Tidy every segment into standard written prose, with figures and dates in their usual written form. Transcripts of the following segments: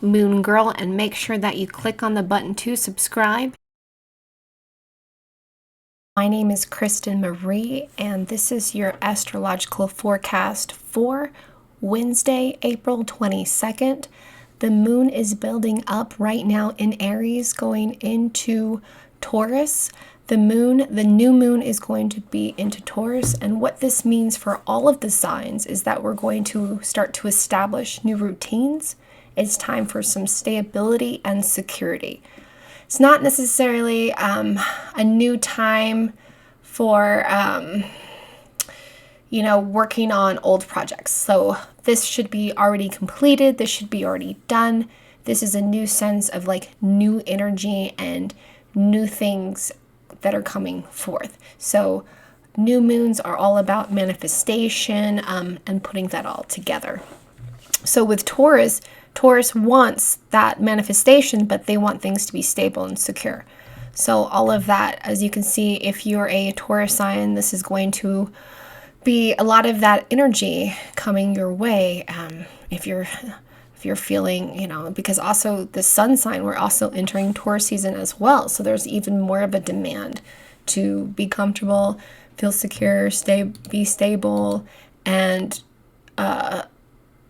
Moon Girl, and make sure that you click on the button to subscribe. My name is Kristen Marie, and this is your astrological forecast for Wednesday, April 22nd. The moon is building up right now in Aries, going into Taurus. The new moon is going to be into Taurus, and what this means for all of the signs is that we're going to start to establish new routines. It's time for some stability and security. It's not necessarily a new time for, working on old projects. So this should be already completed. This should be already done. This is a new sense of like new energy and new things that are coming forth. So new moons are all about manifestation and putting that all together. So with Taurus wants that manifestation, but they want things to be stable and secure. So all of that, as you can see, if you're a Taurus sign, this is going to be a lot of that energy coming your way. If you're feeling, because also the sun sign, we're also entering Taurus season as well. So there's even more of a demand to be comfortable, feel secure, be stable, and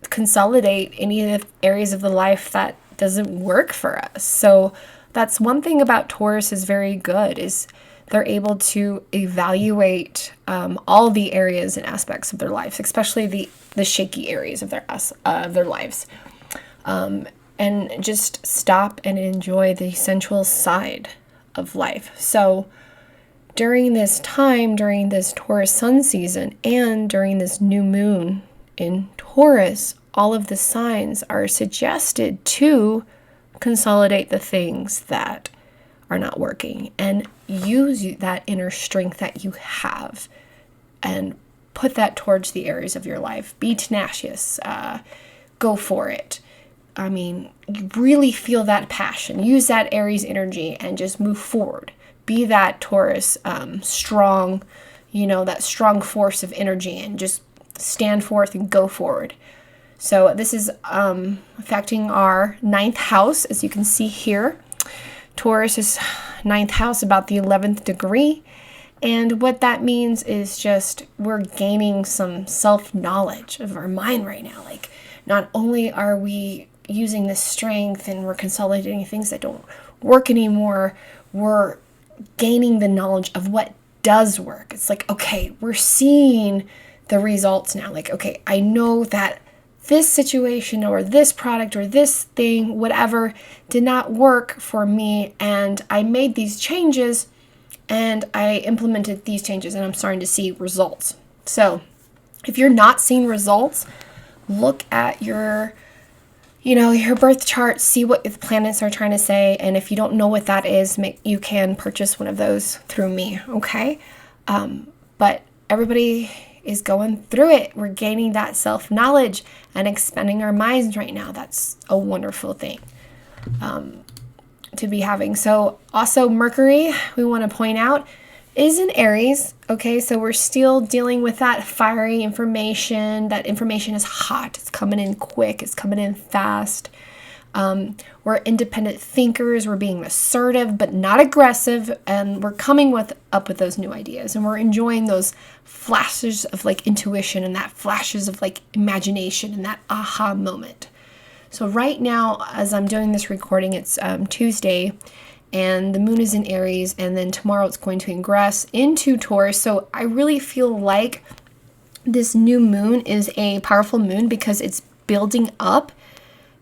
consolidate any of the areas of the life that doesn't work for us. So that's one thing about Taurus is very good, is they're able to evaluate all the areas and aspects of their lives, especially the shaky areas of their lives, and just stop and enjoy the sensual side of life. So during this time, during this Taurus sun season, and during this new moon in Taurus, all of the signs are suggested to consolidate the things that are not working and use that inner strength that you have and put that towards the areas of your life. Be tenacious. Go for it. I mean, you really feel that passion. Use that Aries energy and just move forward. Be that Taurus strong, that strong force of energy, and just stand forth and go forward. So this is affecting our 9th house, as you can see here. Taurus is 9th house, about the 11th degree. And what that means is just we're gaining some self-knowledge of our mind right now. Like, not only are we using this strength and we're consolidating things that don't work anymore, we're gaining the knowledge of what does work. It's like, okay, we're seeing the results now. Like, okay, I know that this situation or this product or this thing, whatever, did not work for me, and I made these changes and I implemented these changes, and I'm starting to see results. So if you're not seeing results, look at your birth chart, see what the planets are trying to say, and if you don't know what that is, you can purchase one of those through me, okay? But everybody is going through it. We're gaining that self-knowledge and expanding our minds right now. That's a wonderful thing to be having. So also Mercury, we want to point out, is in Aries. Okay, so we're still dealing with that fiery information. That information is hot. It's coming in quick. It's coming in fast. We're independent thinkers. We're being assertive but not aggressive, and we're coming up with those new ideas, and we're enjoying those flashes of like intuition and that flashes of like imagination and that aha moment. So right now, as I'm doing this recording, it's Tuesday, and the moon is in Aries, and then tomorrow it's going to ingress into Taurus. So I really feel like this new moon is a powerful moon because it's building up,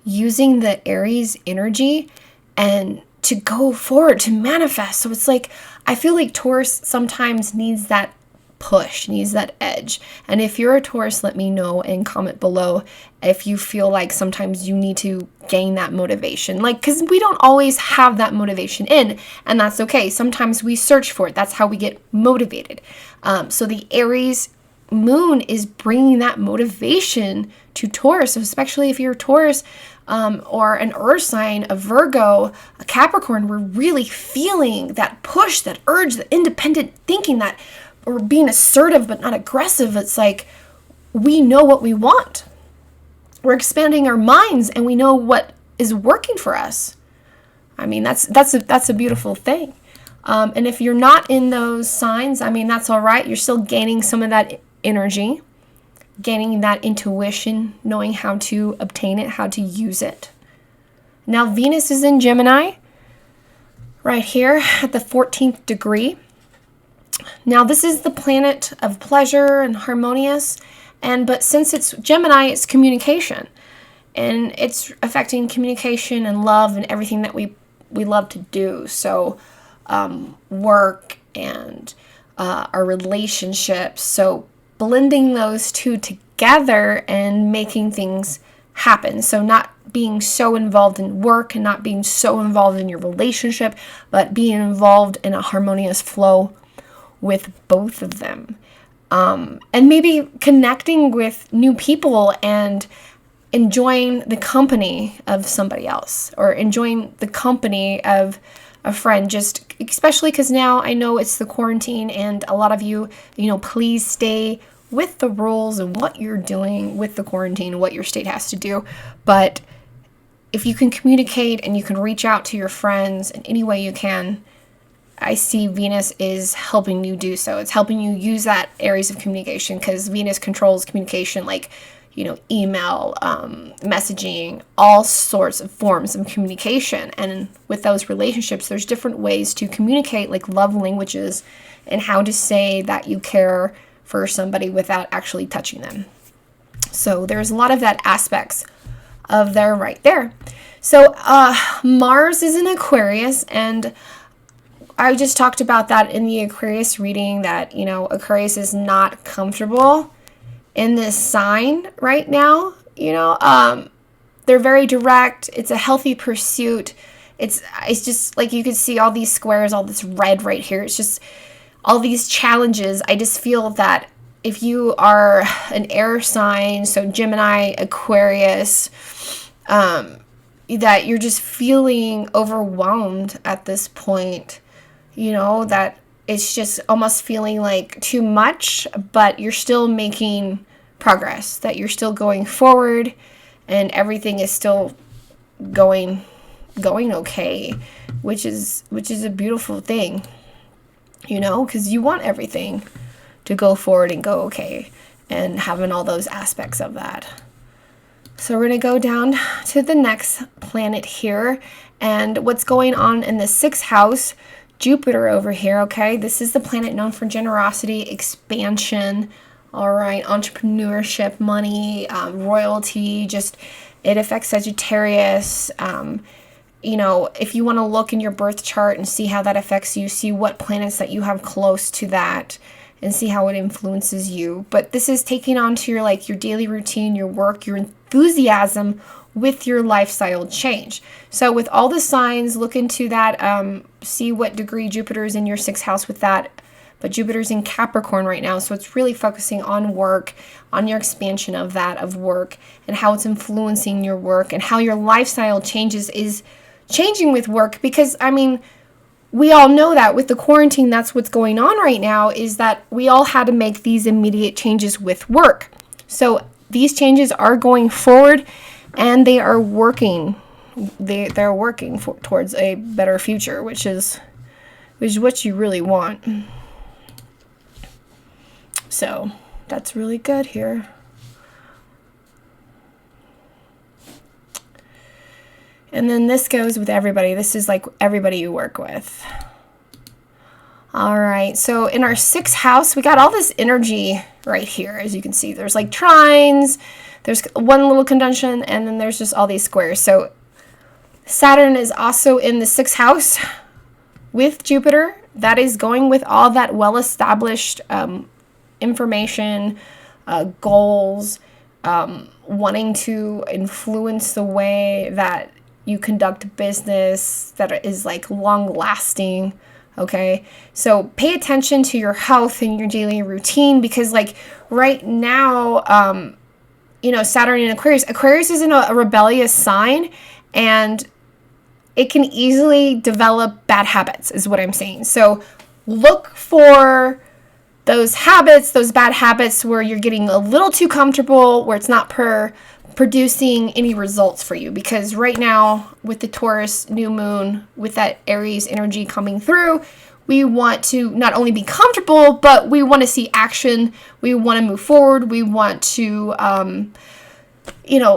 using the Aries energy and to go forward, to manifest. So it's like, I feel like Taurus sometimes needs that push, needs that edge. And if you're a Taurus, let me know and comment below if you feel like sometimes you need to gain that motivation. Like, because we don't always have that motivation and that's okay. Sometimes we search for it. That's how we get motivated. So the Aries moon is bringing that motivation to Taurus. So especially if you're Taurus, or an earth sign, a Virgo, a Capricorn, we're really feeling that push, that urge, the independent thinking, that we're being assertive but not aggressive. It's like we know what we want. We're expanding our minds and we know what is working for us. I mean, that's a beautiful thing. And if you're not in those signs, I mean, that's all right. You're still gaining some of that energy, gaining that intuition, knowing how to obtain it, how to use it. Now, Venus is in Gemini, right here at the 14th degree. Now, this is the planet of pleasure and harmonious, but since it's Gemini, it's communication, and it's affecting communication and love and everything that we love to do. So, work and our relationships. So, blending those two together and making things happen. So, not being so involved in work and not being so involved in your relationship, but being involved in a harmonious flow with both of them. And maybe connecting with new people and enjoying the company of somebody else, or enjoying the company of a friend, just especially because now I know it's the quarantine, and a lot of you, please stay with the rules and what you're doing with the quarantine, what your state has to do. But if you can communicate and you can reach out to your friends in any way you can, I see Venus is helping you do so. It's helping you use that areas of communication, because Venus controls communication, like, email, messaging, all sorts of forms of communication. And with those relationships, there's different ways to communicate, like love languages, and how to say that you care for somebody without actually touching them. So there's a lot of that aspects of there right there. So Mars is in Aquarius, and I just talked about that in the Aquarius reading, that, Aquarius is not comfortable in this sign right now. They're very direct. It's a healthy pursuit. It's just like you can see all these squares, all this red right here. It's just all these challenges. I just feel that if you are an air sign, so Gemini, Aquarius, that you're just feeling overwhelmed at this point. That it's just almost feeling like too much, but you're still making progress, that you're still going forward, and everything is still going okay, which is a beautiful thing, because you want everything to go forward and go okay, and having all those aspects of that. So we're going to go down to the next planet here, and what's going on in the 6th house, Jupiter over here, okay? This is the planet known for generosity, expansion, all right, entrepreneurship, money, royalty, just it affects Sagittarius. If you want to look in your birth chart and see how that affects you, see what planets that you have close to that, and see how it influences you. But this is taking on to your daily routine, your work, your enthusiasm with your lifestyle change. So with all the signs, look into that, see what degree Jupiter is in your 6th house with that. But Jupiter's in Capricorn right now, so it's really focusing on work, on your expansion of that, of work, and how it's influencing your work, and how your lifestyle changes is changing with work. Because, we all know that with the quarantine, that's what's going on right now, is that we all had to make these immediate changes with work. So these changes are going forward, and they are working. They're working towards a better future, which is what you really want. So that's really good here. And then this goes with everybody. This is like everybody you work with. All right. So in our 6th house, we got all this energy right here. As you can see, there's like trines. There's one little conjunction, and then there's just all these squares. So Saturn is also in the 6th house with Jupiter. That is going with all that well-established information, goals, wanting to influence the way that you conduct business that is like long-lasting. Okay, so pay attention to your health and your daily routine, because right now, Saturn in Aquarius is in a rebellious sign, and it can easily develop bad habits, is what I'm saying. So look for those habits, those bad habits where you're getting a little too comfortable, where it's not per producing any results for you, because right now with the Taurus new moon, with that Aries energy coming through, we want to not only be comfortable, but we want to see action. We want to move forward. We want to,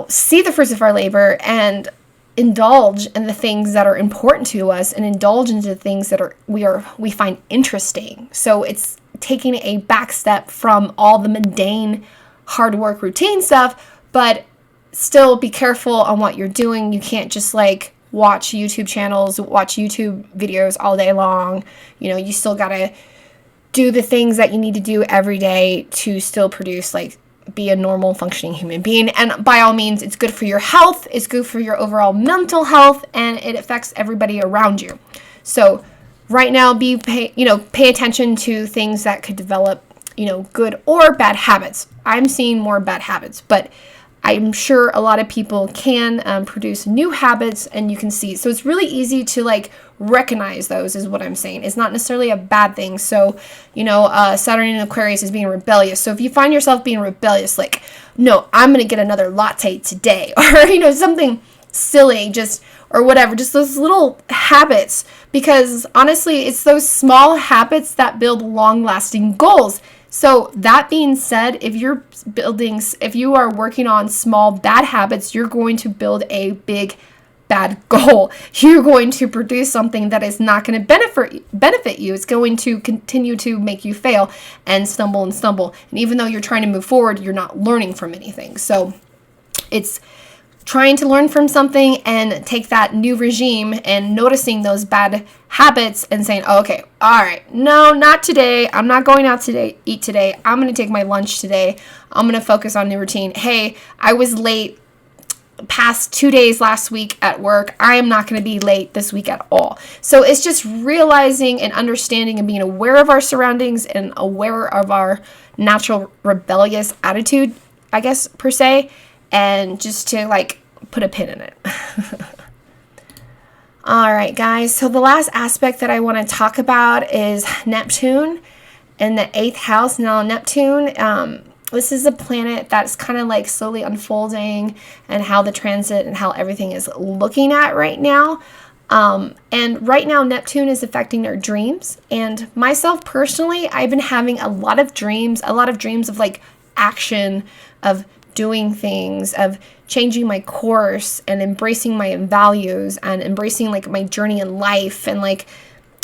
see the fruits of our labor and indulge in the things that are important to us, and indulge into the things that we find interesting. So it's taking a back step from all the mundane, hard work, routine stuff, but still be careful on what you're doing. You can't just like watch YouTube channels, watch YouTube videos all day long. You still gotta do the things that you need to do every day to still produce, like, be a normal functioning human being. And by all means, it's good for your health, it's good for your overall mental health, and it affects everybody around you. So right now, pay attention to things that could develop, good or bad habits. I'm seeing more bad habits, but I'm sure a lot of people can produce new habits, and you can see. So it's really easy to like recognize those, is what I'm saying. It's not necessarily a bad thing. So, Saturn in Aquarius is being rebellious. So if you find yourself being rebellious, like, no, I'm going to get another latte today, or, something silly, or whatever, just those little habits, because honestly, it's those small habits that build long-lasting goals. So that being said, if you are working on small bad habits, you're going to build a big bad goal. You're going to produce something that is not going to benefit you. It's going to continue to make you fail and stumble. And even though you're trying to move forward, you're not learning from anything. So it's trying to learn from something and take that new regime and noticing those bad habits and saying, oh, okay, all right, no, not today. I'm not going out today, eat today. I'm going to take my lunch today. I'm going to focus on new routine. Hey, I was late past 2 days last week at work. I am not going to be late this week at all. So it's just realizing and understanding and being aware of our surroundings and aware of our natural rebellious attitude, I guess, per se, and just to like put a pin in it. All right, guys. So the last aspect that I want to talk about is Neptune in the 8th house. Now, Neptune, this is a planet that's kind of like slowly unfolding, and how the transit and how everything is looking at right now. And right now, Neptune is affecting our dreams. And myself personally, I've been having a lot of dreams of like action, of doing things, of changing my course and embracing my values and embracing like my journey in life and like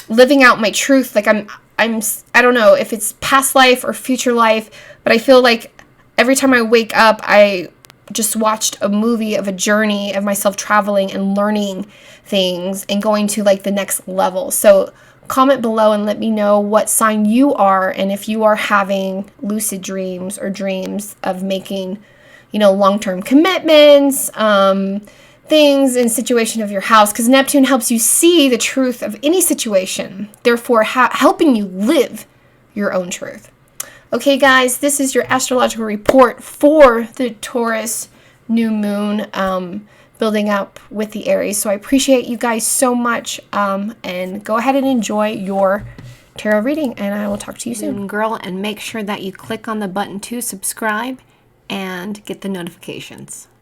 living out my truth. Like I don't know if it's past life or future life, but I feel like every time I wake up, I just watched a movie of a journey of myself traveling and learning things and going to like the next level. So comment below and let me know what sign you are, and if you are having lucid dreams or dreams of making, long-term commitments, things in situation of your house, because Neptune helps you see the truth of any situation, therefore helping you live your own truth. Okay, guys, this is your astrological report for the Taurus new moon, building up with the Aries. So I appreciate you guys so much, and go ahead and enjoy your tarot reading, and I will talk to you soon. Girl, and make sure that you click on the button to subscribe and get the notifications.